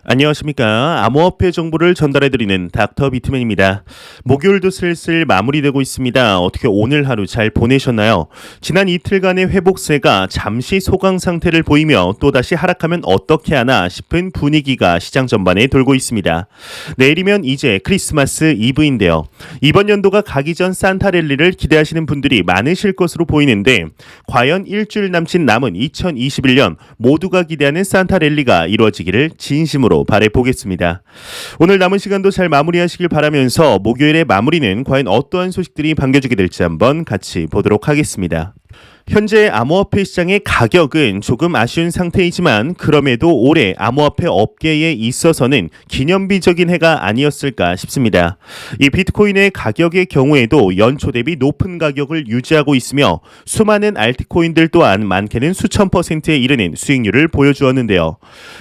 안녕하십니까. 암호화폐 정보를 전달해드리는 닥터 비트맨입니다. 목요일도 슬슬 마무리되고 있습니다. 어떻게 오늘 하루 잘 보내셨나요? 지난 이틀간의 회복세가 잠시 소강 상태를 보이며 또다시 하락하면 어떻게 하나 싶은 분위기가 시장 전반에 돌고 있습니다. 내일이면 이제 크리스마스 이브인데요. 이번 연도가 가기 전 산타 랠리를 기대하시는 분들이 많으실 것으로 보이는데 과연 일주일 남짓 남은 2021년 모두가 기대하는 산타 랠리가 이루어지기를 진심으로 바라보겠습니다. 오늘 남은 시간도 잘 마무리하시길 바라면서 목요일의 마무리는 과연 어떠한 소식들이 반겨주게 될지 한번 같이 보도록 하겠습니다. 현재 암호화폐 시장의 가격은 조금 아쉬운 상태이지만 그럼에도 올해 암호화폐 업계에 있어서는 기념비적인 해가 아니었을까 싶습니다. 이 비트코인의 가격의 경우에도 연초 대비 높은 가격을 유지하고 있으며 수많은 알트코인들 또한 많게는 수천 %에 이르는 수익률을 보여주었는데요.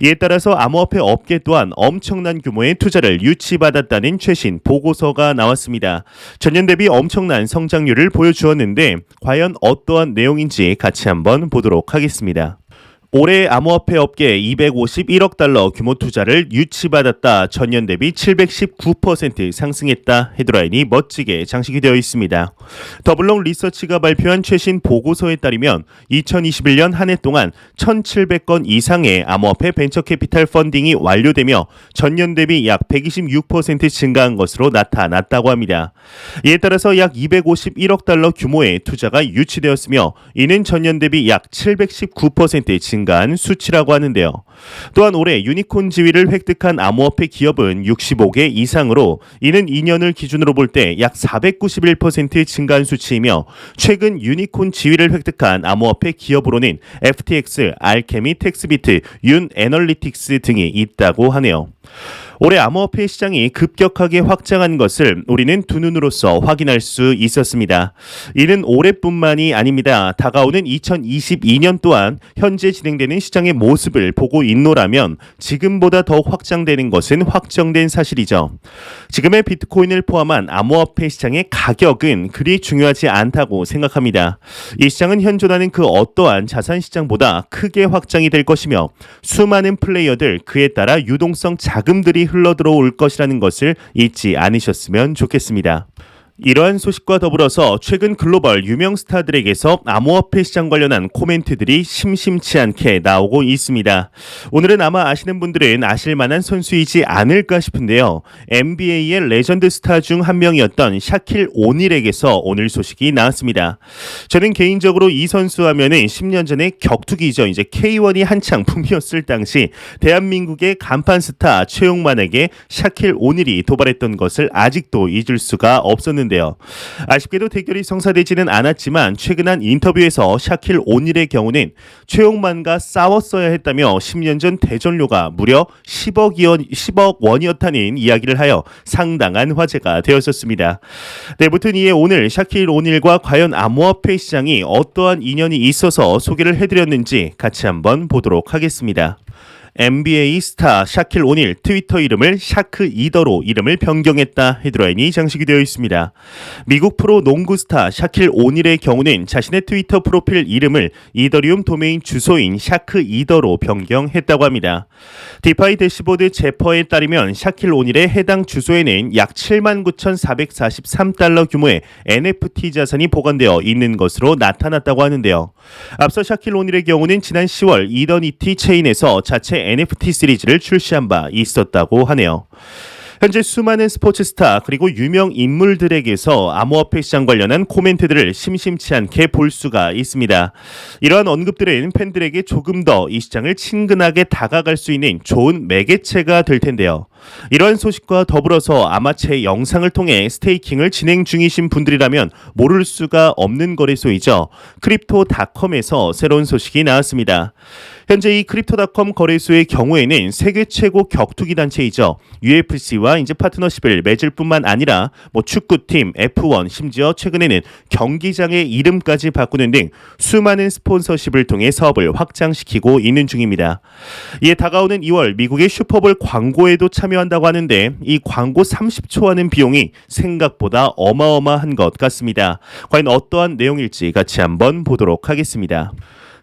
이에 따라서 암호화폐 업계 또한 엄청난 규모의 투자를 유치받았다는 최신 보고서가 나왔습니다. 전년 대비 엄청난 성장률을 보여주었는데 과연 어떠한 내용인지 같이 한번 보도록 하겠습니다. 올해 암호화폐 업계 251억 달러 규모 투자를 유치받았다. 전년 대비 719% 상승했다. 헤드라인이 멋지게 장식이 되어 있습니다. 더블록 리서치가 발표한 최신 보고서에 따르면 2021년 한 해 동안 1,700건 이상의 암호화폐 벤처 캐피탈 펀딩이 완료되며 전년 대비 약 126% 증가한 것으로 나타났다고 합니다. 이에 따라서 약 251억 달러 규모의 투자가 유치되었으며 이는 전년 대비 약 719% 증가한 수치라고 하는데요. 또한 올해 유니콘 지위를 획득한 암호화폐 기업은 65개 이상으로 이는 2년을 기준으로 볼 때 약 491% 증가한 수치이며 최근 유니콘 지위를 획득한 암호화폐 기업으로는 FTX, 알케미, 텍스비트, 윤 애널리틱스 등이 있다고 하네요. 올해 암호화폐 시장이 급격하게 확장한 것을 우리는 두 눈으로서 확인할 수 있었습니다. 이는 올해뿐만이 아닙니다. 다가오는 2022년 또한 현재 진행되는 시장의 모습을 보고 있노라면 지금보다 더 확장되는 것은 확정된 사실이죠. 지금의 비트코인을 포함한 암호화폐 시장의 가격은 그리 중요하지 않다고 생각합니다. 이 시장은 현존하는 그 어떠한 자산 시장보다 크게 확장이 될 것이며 수많은 플레이어들 그에 따라 유동성 자금들이 흘러들어올 것이라는 것을 잊지 않으셨으면 좋겠습니다. 이러한 소식과 더불어서 최근 글로벌 유명 스타들에게서 암호화폐 시장 관련한 코멘트들이 심심치 않게 나오고 있습니다. 오늘은 아마 아시는 분들은 아실만한 선수이지 않을까 싶은데요. NBA의 레전드 스타 중 한 명이었던 샤킬 오닐에게서 오늘 소식이 나왔습니다. 저는 개인적으로 이 선수 하면은 10년 전에 격투기죠. 이제 K1이 한창 붐이었을 당시 대한민국의 간판 스타 최용만에게 샤킬 오닐이 도발했던 것을 아직도 잊을 수가 없었는데요. 아쉽게도 대결이 성사되지는 않았지만 최근 한 인터뷰에서 샤킬 오닐의 경우는 최용만과 싸웠어야 했다며 10년 전 대전료가 무려 10억 원이었다는 이야기를 하여 상당한 화제가 되었었습니다. 네, 무튼 이에 오늘 샤킬 오닐과 과연 암호화폐 시장이 어떠한 인연이 있어서 소개를 해드렸는지 같이 한번 보도록 하겠습니다. NBA 스타 샤킬 오닐 트위터 이름을 샤크 이더로 이름을 변경했다. 헤드라인이 장식이 되어 있습니다. 미국 프로 농구 스타 샤킬 오닐의 경우는 자신의 트위터 프로필 이름을 이더리움 도메인 주소인 샤크 이더로 변경했다고 합니다. 디파이 대시보드 제퍼에 따르면 샤킬 오닐의 해당 주소에는 약 79,443달러 규모의 NFT 자산이 보관되어 있는 것으로 나타났다고 하는데요. 앞서 샤킬 오닐의 경우는 지난 10월 이더니티 체인에서 자체 NFT 시리즈를 출시한 바 있었다고 하네요. 현재 수많은 스포츠 스타 그리고 유명 인물들에게서 암호화폐 시장 관련한 코멘트들을 심심치 않게 볼 수가 있습니다. 이러한 언급들은 팬들에게 조금 더 이 시장을 친근하게 다가갈 수 있는 좋은 매개체가 될 텐데요. 이러한 소식과 더불어서 아마 제 영상을 통해 스테이킹을 진행 중이신 분들이라면 모를 수가 없는 거래소이죠. 크립토닷컴에서 새로운 소식이 나왔습니다. 현재 이 크립토닷컴 거래소의 경우에는 세계 최고 격투기 단체이죠. UFC와 이제 파트너십을 맺을 뿐만 아니라 축구팀, F1, 심지어 최근에는 경기장의 이름까지 바꾸는 등 수많은 스폰서십을 통해 사업을 확장시키고 있는 중입니다. 이에 다가오는 2월 미국의 슈퍼볼 광고에도 참여한다고 하는데 이 광고 30초 하는 비용이 생각보다 어마어마한 것 같습니다. 과연 어떠한 내용일지 같이 한번 보도록 하겠습니다.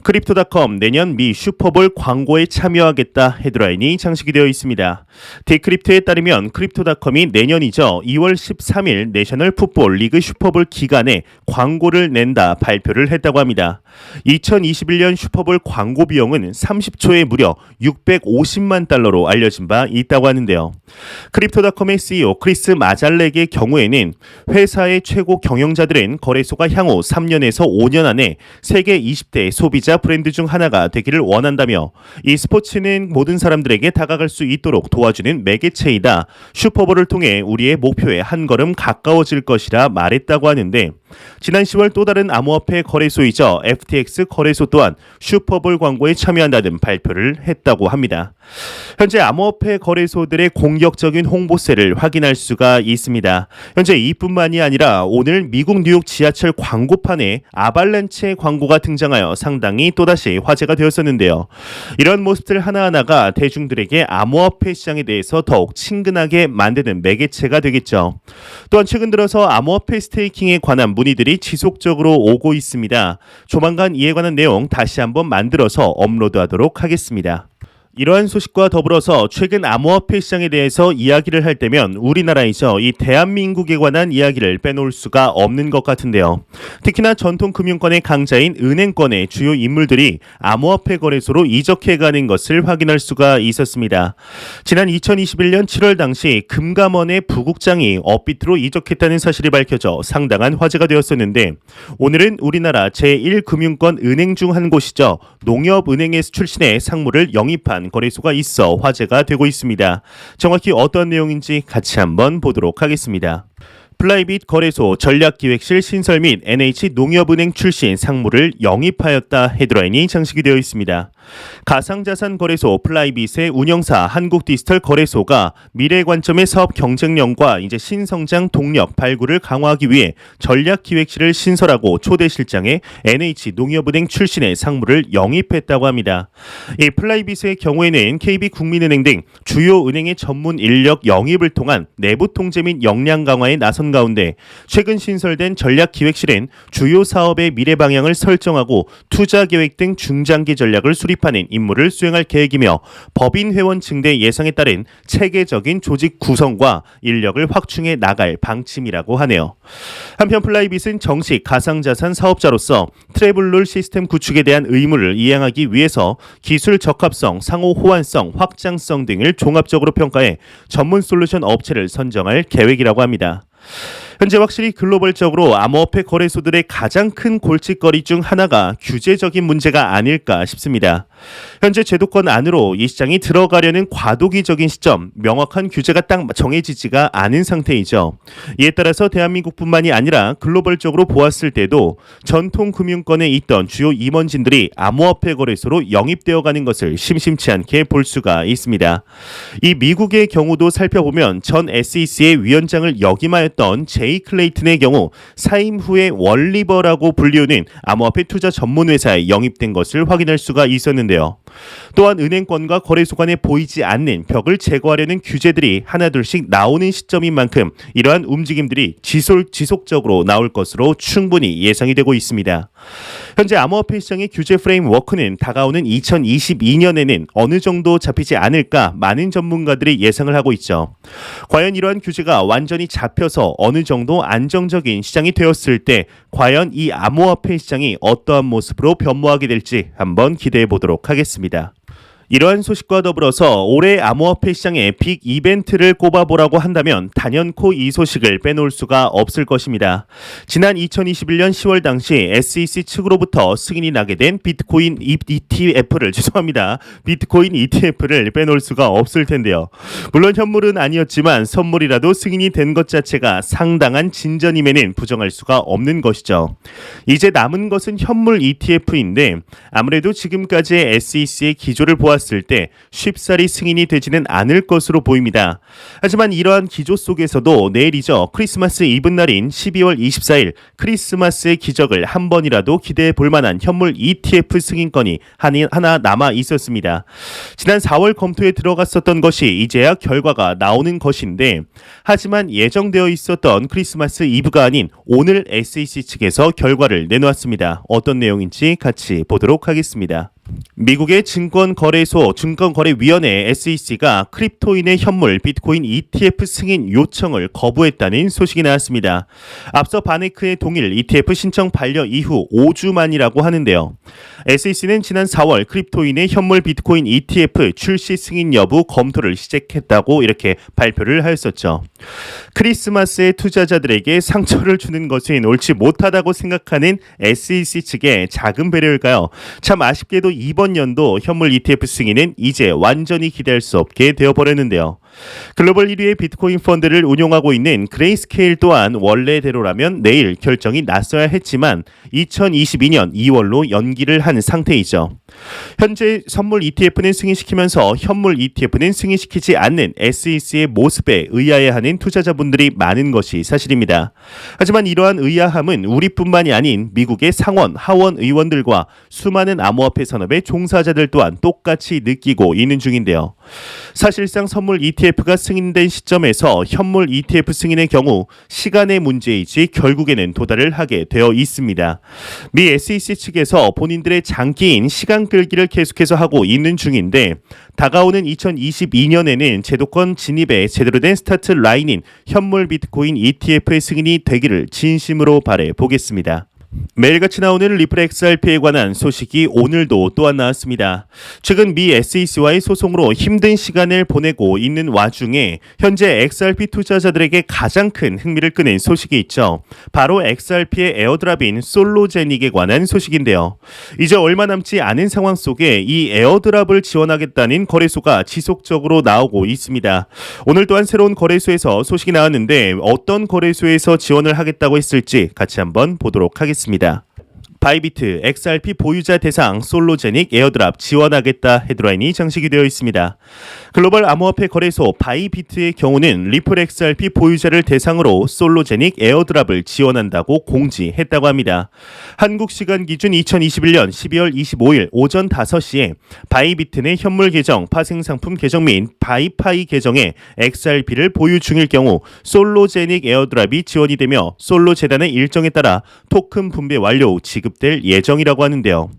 크립토닷컴 내년 미 슈퍼볼 광고에 참여하겠다 헤드라인이 장식이 되어 있습니다. 디크립트에 따르면 크립토닷컴이 내년이죠. 2월 13일 내셔널 풋볼 리그 슈퍼볼 기간에 광고를 낸다 발표를 했다고 합니다. 2021년 슈퍼볼 광고 비용은 30초에 무려 650만 달러로 알려진 바 있다고 하는데요. 크립토닷컴의 CEO 크리스 마잘렉의 경우에는 회사의 최고 경영자들은 거래소가 향후 3년에서 5년 안에 세계 20대 소비자 브랜드 중 하나가 되기를 원한다며 이 스포츠는 모든 사람들에게 다가갈 수 있도록 도와주는 매개체이다. 슈퍼볼을 통해 우리의 목표에 한 걸음 가까워질 것이라 말했다고 하는데 지난 10월 또 다른 암호화폐 거래소이죠. FTX 거래소 또한 슈퍼볼 광고에 참여한다는 발표를 했다고 합니다. 현재 암호화폐 거래소들의 공격적인 홍보세를 확인할 수가 있습니다. 현재 이뿐만이 아니라 오늘 미국 뉴욕 지하철 광고판에 아발란체 광고가 등장하여 상당히 또다시 화제가 되었었는데요. 이런 모습들 하나하나가 대중들에게 암호화폐 시장에 대해서 더욱 친근하게 만드는 매개체가 되겠죠. 또한 최근 들어서 암호화폐 스테이킹에 관한 문의들이 지속적으로 오고 있습니다. 조만간 이에 관한 내용 다시 한번 만들어서 업로드하도록 하겠습니다. 이러한 소식과 더불어서 최근 암호화폐 시장에 대해서 이야기를 할 때면 우리나라에서 이 대한민국에 관한 이야기를 빼놓을 수가 없는 것 같은데요. 특히나 전통 금융권의 강자인 은행권의 주요 인물들이 암호화폐 거래소로 이적해가는 것을 확인할 수가 있었습니다. 지난 2021년 7월 당시 금감원의 부국장이 업비트로 이적했다는 사실이 밝혀져 상당한 화제가 되었었는데 오늘은 우리나라 제1금융권 은행 중 한 곳이죠. 농협은행에서 출신의 상무를 영입한 거래소가 있어 화제가 되고 있습니다. 정확히 어떤 내용인지 같이 한번 보도록 하겠습니다. 플라이빗 거래소 전략기획실 신설 및 NH농협은행 출신 상무를 영입하였다 헤드라인이 장식이 되어 있습니다. 가상자산 거래소 플라이빗의 운영사 한국디지털 거래소가 미래 관점의 사업 경쟁력과 이제 신성장 동력 발굴을 강화하기 위해 전략기획실을 신설하고 초대 실장에 NH농협은행 출신의 상무를 영입했다고 합니다. 이 플라이빗의 경우에는 KB국민은행 등 주요 은행의 전문 인력 영입을 통한 내부 통제 및 역량 강화에 나선 가운데 최근 신설된 전략기획실은 주요 사업의 미래 방향을 설정하고 투자 계획 등 중장기 전략을 수립하는 임무를 수행할 계획이며 법인 회원 증대 예상에 따른 체계적인 조직 구성과 인력을 확충해 나갈 방침이라고 하네요. 한편 플라이빗은 정식 가상자산 사업자로서 트래블룰 시스템 구축에 대한 의무를 이행하기 위해서 기술 적합성, 상호 호환성, 확장성 등을 종합적으로 평가해 전문 솔루션 업체를 선정할 계획이라고 합니다. 현재 확실히 글로벌적으로 암호화폐 거래소들의 가장 큰 골칫거리 중 하나가 규제적인 문제가 아닐까 싶습니다. 현재 제도권 안으로 이 시장이 들어가려는 과도기적인 시점, 명확한 규제가 딱 정해지지가 않은 상태이죠. 이에 따라서 대한민국뿐만이 아니라 글로벌적으로 보았을 때도 전통 금융권에 있던 주요 임원진들이 암호화폐 거래소로 영입되어 가는 것을 심심치 않게 볼 수가 있습니다. 이 미국의 경우도 살펴보면 전 SEC의 위원장을 역임하였던 제이 클레이튼의 경우 사임 후에 월리버라고 불리우는 암호화폐 투자 전문 회사에 영입된 것을 확인할 수가 있었는데요. 또한 은행권과 거래소 간에 보이지 않는 벽을 제거하려는 규제들이 하나둘씩 나오는 시점인 만큼 이러한 움직임들이 지속적으로 나올 것으로 충분히 예상이 되고 있습니다. 현재 암호화폐 시장의 규제 프레임워크는 다가오는 2022년에는 어느 정도 잡히지 않을까 많은 전문가들이 예상을 하고 있죠. 과연 이러한 규제가 완전히 잡혀서 어느 정도 안정적인 시장이 되었을 때 과연 이 암호화폐 시장이 어떠한 모습으로 변모하게 될지 한번 기대해 보도록 하겠습니다. 이러한 소식과 더불어서 올해 암호화폐 시장의 빅 이벤트를 꼽아보라고 한다면 단연코 이 소식을 빼놓을 수가 없을 것입니다. 지난 2021년 10월 당시 SEC 측으로부터 승인이 나게 된 비트코인 ETF를 비트코인 ETF를 빼놓을 수가 없을 텐데요. 물론 현물은 아니었지만 선물이라도 승인이 된 것 자체가 상당한 진전임에는 부정할 수가 없는 것이죠. 이제 남은 것은 현물 ETF인데 아무래도 지금까지의 SEC의 기조를 보았을 보았을 때 쉽사리 승인이 되지는 않을 것으로 보입니다. 하지만 이러한 기조 속에서도 내일이죠. 크리스마스 이브날인 12월 24일 크리스마스의 기적을 한 번이라도 기대해 볼 만한 현물 ETF 승인권이 하나 남아 있었습니다. 지난 4월 검토에 들어갔었던 것이 이제야 결과가 나오는 것인데, 하지만 예정되어 있었던 크리스마스 이브가 아닌 오늘 SEC 측에서 결과를 내놓았습니다. 어떤 내용인지 같이 보도록 하겠습니다. 미국의 증권거래위원회 SEC가 크립토인의 현물 비트코인 ETF 승인 요청을 거부했다는 소식이 나왔습니다. 앞서 바네크의 동일 ETF 신청 반려 이후 5주 만이라고 하는데요. SEC는 지난 4월 크립토인의 현물 비트코인 ETF 출시 승인 여부 검토를 시작했다고 이렇게 발표를 하였었죠. 크리스마스의 투자자들에게 상처를 주는 것은 옳지 못하다고 생각하는 SEC 측의 작은 배려일까요? 참 아쉽게도 이번 연도 현물 ETF 승인은 이제 완전히 기대할 수 없게 되어버렸는데요. 글로벌 1위의 비트코인 펀드를 운용하고 있는 그레이스케일 또한 원래대로라면 내일 결정이 났어야 했지만 2022년 2월로 연기를 한 상태이죠. 현재 선물 ETF는 승인시키면서 현물 ETF는 승인시키지 않는 SEC의 모습에 의아해하는 투자자분들이 많은 것이 사실입니다. 하지만 이러한 의아함은 우리뿐만이 아닌 미국의 상원, 하원 의원들과 수많은 암호화폐 산업의 종사자들 또한 똑같이 느끼고 있는 중인데요. 사실상 선물 ETF가 승인된 시점에서 현물 ETF 승인의 경우 시간의 문제이지 결국에는 도달을 하게 되어 있습니다. 미 SEC 측에서 본인들의 장기인 시간 끌기를 계속해서 하고 있는 중인데, 다가오는 2022년에는 제도권 진입에 제대로 된 스타트 라인인 현물 비트코인 ETF의 승인이 되기를 진심으로 바래 보겠습니다. 매일같이 나오는 리플 XRP에 관한 소식이 오늘도 또한 나왔습니다. 최근 미 SEC와의 소송으로 힘든 시간을 보내고 있는 와중에 현재 XRP 투자자들에게 가장 큰 흥미를 끄는 소식이 있죠. 바로 XRP의 에어드랍인 솔로제닉에 관한 소식인데요. 이제 얼마 남지 않은 상황 속에 이 에어드랍을 지원하겠다는 거래소가 지속적으로 나오고 있습니다. 오늘 또한 새로운 거래소에서 소식이 나왔는데 어떤 거래소에서 지원을 하겠다고 했을지 같이 한번 보도록 하겠습니다. 바이비트 XRP 보유자 대상 솔로제닉 에어드랍 지원하겠다 헤드라인이 장식이 되어 있습니다. 글로벌 암호화폐 거래소 바이비트의 경우는 리플 XRP 보유자를 대상으로 솔로제닉 에어드랍을 지원한다고 공지했다고 합니다. 한국 시간 기준 2021년 12월 25일 오전 5시에 바이비트 내 현물 계정, 파생상품 계정 및 바이파이 계정에 XRP를 보유 중일 경우 솔로제닉 에어드랍이 지원이 되며 솔로 재단의 일정에 따라 토큰 분배 완료 후 지급될 예정이라고 하는데요.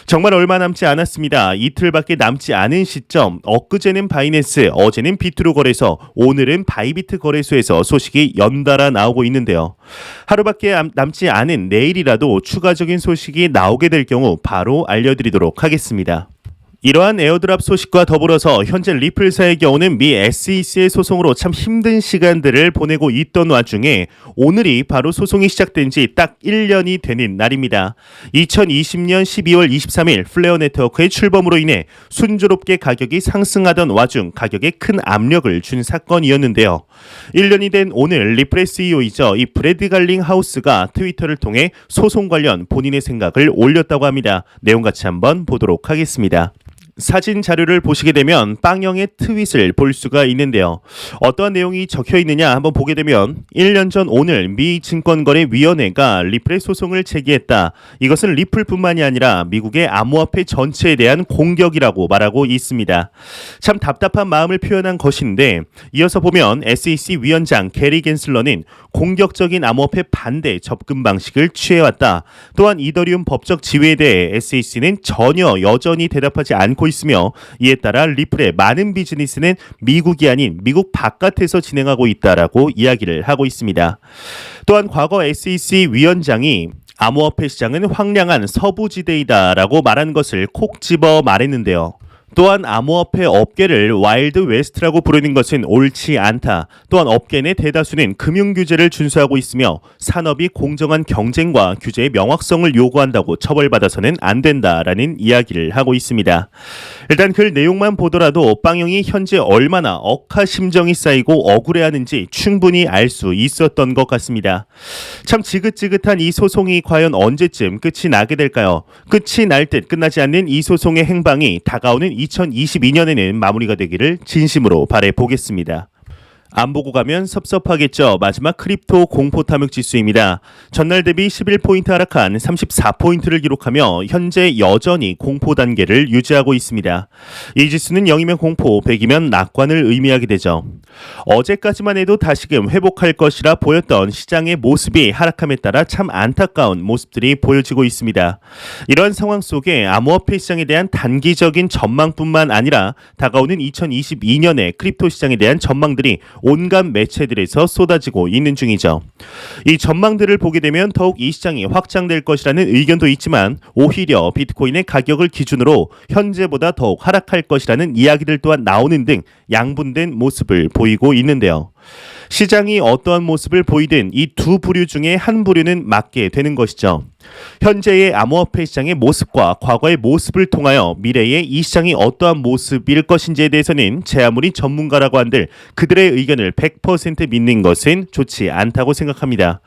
정말 얼마 남지 않았습니다. 이틀밖에 남지 않은 시점, 엊그제는 바이낸스, 어제는 비트로 거래소, 오늘은 바이비트 거래소에서 소식이 연달아 나오고 있는데요. 하루밖에 남지 않은 내일이라도 추가적인 소식이 나오게 될 경우 바로 알려드리도록 하겠습니다. 이러한 에어드랍 소식과 더불어서 현재 리플사의 경우는 미 SEC의 소송으로 참 힘든 시간들을 보내고 있던 와중에 오늘이 바로 소송이 시작된 지 딱 1년이 되는 날입니다. 2020년 12월 23일 플레어 네트워크의 출범으로 인해 순조롭게 가격이 상승하던 와중 가격에 큰 압력을 준 사건이었는데요. 1년이 된 오늘 리플의 CEO이죠. 이 브래드 갈링 하우스가 트위터를 통해 소송 관련 본인의 생각을 올렸다고 합니다. 내용 같이 한번 보도록 하겠습니다. 사진 자료를 보시게 되면 빵형의 트윗을 볼 수가 있는데요. 어떠한 내용이 적혀 있느냐 한번 보게 되면 1년 전 오늘 미 증권거래위원회가 리플의 소송을 제기했다. 이것은 리플뿐만이 아니라 미국의 암호화폐 전체에 대한 공격이라고 말하고 있습니다. 참 답답한 마음을 표현한 것인데, 이어서 보면 SEC 위원장 게리 겐슬러는 공격적인 암호화폐 반대 접근 방식을 취해왔다. 또한 이더리움 법적 지위에 대해 SEC는 전혀 여전히 대답하지 않고 있으며, 이에 따라 리플의 많은 비즈니스는 미국이 아닌 미국 바깥에서 진행하고 있다라고 이야기를 하고 있습니다. 또한 과거 SEC 위원장이 암호화폐 시장은 황량한 서부지대이다라고 말한 것을 콕 집어 말했는데요. 또한 암호화폐 업계를 와일드 웨스트라고 부르는 것은 옳지 않다. 또한 업계 내 대다수는 금융규제를 준수하고 있으며 산업이 공정한 경쟁과 규제의 명확성을 요구한다고 처벌받아서는 안 된다라는 이야기를 하고 있습니다. 일단 글 내용만 보더라도 빵형이 현재 얼마나 억하심정이 쌓이고 억울해하는지 충분히 알 수 있었던 것 같습니다. 참 지긋지긋한 이 소송이 과연 언제쯤 끝이 나게 될까요? 끝이 날 듯 끝나지 않는 이 소송의 행방이 다가오는 2022년에는 마무리가 되기를 진심으로 바라보겠습니다. 안 보고 가면 섭섭하겠죠. 마지막 크립토 공포 탐욕 지수입니다. 전날 대비 11포인트 하락한 34포인트를 기록하며 현재 여전히 공포 단계를 유지하고 있습니다. 이 지수는 0이면 공포, 100이면 낙관을 의미하게 되죠. 어제까지만 해도 다시금 회복할 것이라 보였던 시장의 모습이 하락함에 따라 참 안타까운 모습들이 보여지고 있습니다. 이러한 상황 속에 암호화폐 시장에 대한 단기적인 전망뿐만 아니라 다가오는 2022년의 크립토 시장에 대한 전망들이 온갖 매체들에서 쏟아지고 있는 중이죠. 이 전망들을 보게 되면 더욱 이 시장이 확장될 것이라는 의견도 있지만 오히려 비트코인의 가격을 기준으로 현재보다 더욱 하락할 것이라는 이야기들 또한 나오는 등 양분된 모습을 보이고 있는데요. 시장이 어떠한 모습을 보이든 이 두 부류 중에 한 부류는 맞게 되는 것이죠. 현재의 암호화폐 시장의 모습과 과거의 모습을 통하여 미래의 이 시장이 어떠한 모습일 것인지에 대해서는 제 아무리 전문가라고 한들 그들의 의견을 100% 믿는 것은 좋지 않다고 생각합니다.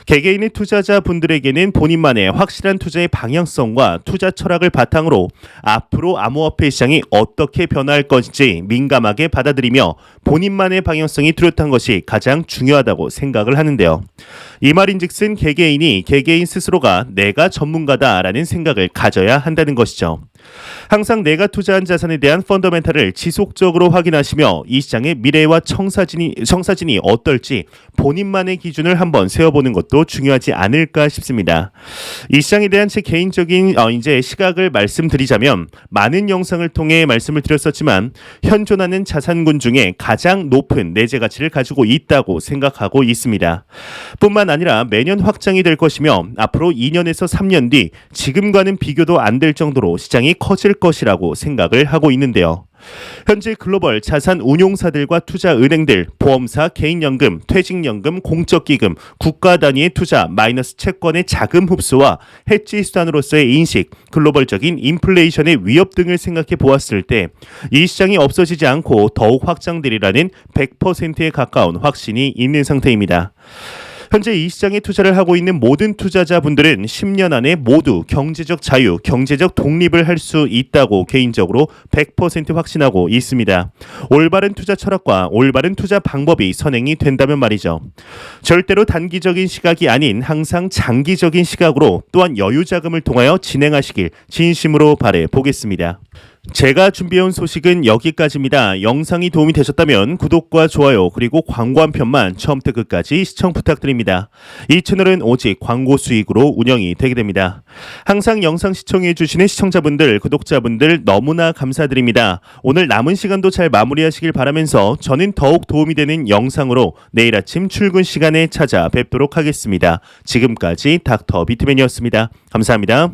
개개인의 투자자분들에게는 본인만의 확실한 투자의 방향성과 투자 철학을 바탕으로 앞으로 암호화폐 시장이 어떻게 변화할 것인지 민감하게 받아들이며 본인만의 방향성이 뚜렷한 것이 가장 중요하다고 생각을 하는데요. 이 말인즉슨 개개인이 개개인 스스로가 내가 전문가다라는 생각을 가져야 한다는 것이죠. 항상 내가 투자한 자산에 대한 펀더멘탈을 지속적으로 확인하시며 이 시장의 미래와 청사진이 어떨지 본인만의 기준을 한번 세워보는 것도 중요하지 않을까 싶습니다. 이 시장에 대한 제 개인적인 시각을 말씀드리자면 많은 영상을 통해 말씀을 드렸었지만 현존하는 자산군 중에 가장 높은 내재 가치를 가지고 있다고 생각하고 있습니다. 뿐만 아니라 매년 확장이 될 것이며 앞으로 2년에서 3년 뒤 지금과는 비교도 안 될 정도로 시장이 커질 것이라고 생각을 하고 있는데요. 현재 글로벌 자산 운용사들과 투자은행들, 보험사, 개인연금, 퇴직연금, 공적기금, 국가 단위의 투자, 마이너스 채권의 자금 흡수와 해지 수단으로서의 인식, 글로벌적인 인플레이션의 위협 등을 생각해 보았을 때 이 시장이 없어지지 않고 더욱 확장되리라는 100%에 가까운 확신이 있는 상태입니다. 현재 이 시장에 투자를 하고 있는 모든 투자자분들은 10년 안에 모두 경제적 자유, 경제적 독립을 할 수 있다고 개인적으로 100% 확신하고 있습니다. 올바른 투자 철학과 올바른 투자 방법이 선행이 된다면 말이죠. 절대로 단기적인 시각이 아닌 항상 장기적인 시각으로 또한 여유 자금을 통하여 진행하시길 진심으로 바라보겠습니다. 제가 준비해온 소식은 여기까지입니다. 영상이 도움이 되셨다면 구독과 좋아요 그리고 광고 한 편만 처음부터 끝까지 시청 부탁드립니다. 이 채널은 오직 광고 수익으로 운영이 되게 됩니다. 항상 영상 시청해 주시는 시청자분들, 구독자분들 너무나 감사드립니다. 오늘 남은 시간도 잘 마무리하시길 바라면서 저는 더욱 도움이 되는 영상으로 내일 아침 출근 시간에 찾아뵙도록 하겠습니다. 지금까지 닥터 비트맨이었습니다. 감사합니다.